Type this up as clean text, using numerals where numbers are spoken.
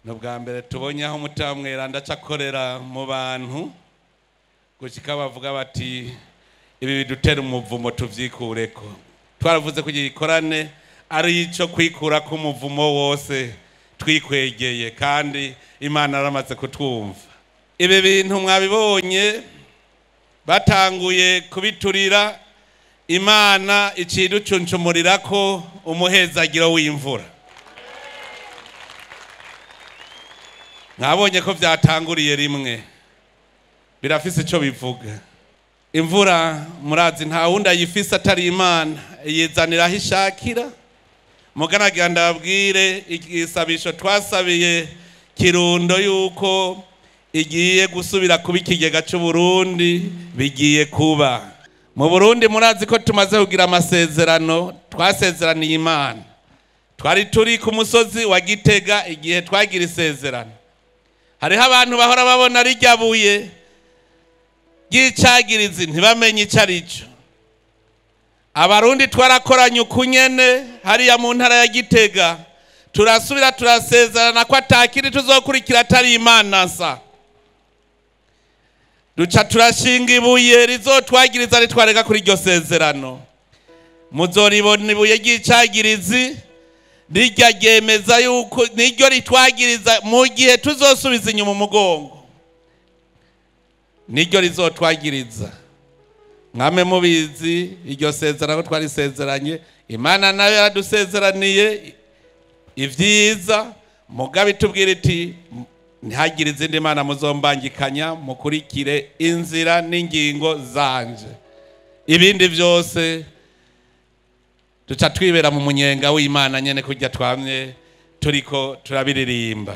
Nubwa mbere tubonye aho mutamwera ndacakorera mu bantu gushika bavuga bati ibi bidutera umuvumo tuvyikureko. Twaravuze kugira ikorane ari ico kwikurako umuvumo wose twikwegeye kandi Imana yaramaze kutwumva. Ibi bintu mwabibonye batanguye kubiturira Imana iciducuncumurirako umuhezagiro w'imvura. Mwabonye ko vyatanguriye rimwe birafise ico bivuga. Imvura murazi nta wundi ayifise atari Imana, yizaniraho ishakira. Muganagira ndababwire igisabisho twasabiye Kirundo yuko igiye gusubira kuba ikigega c'Uburundi bigiye kuba. Mu Burundi murazi ko tumaze kugira amasezerano twasezeraniye Imana. Twari turi ku musozi wa Gitega igihe twagira isezerano. Hariho abantu bahora babona riryabuye ry'icagirizi ntibamenye ico arico. Abarundi twarakoranye ukunyene hariya mu ntara ya Gitega turasubira turasezerana ko atakiri tuzokurikira atari Imana nsa. Duca turashinga ibuye rizotwagiriza ritwareka kuri iryo sezerano. Muzoribona ibuye ry'icagirizi rijya ryemeza yuko niryo ritwagiriza mu gihe tuzosubiza inyuma umugongo. Niryo rizotwagiriza. Mwame mubizi iryo sezerano twarisezeranye, Imana nayo yaradusezeraniye ivyiza, mugabe tubwira iti ntihagire izindi mana muzombangikanya, mukurikire inzira n'ingingo zanje. Ibindi vyose duca twibera mu munyenga w'Imana nyene kurya twamye turiko turabiririmba.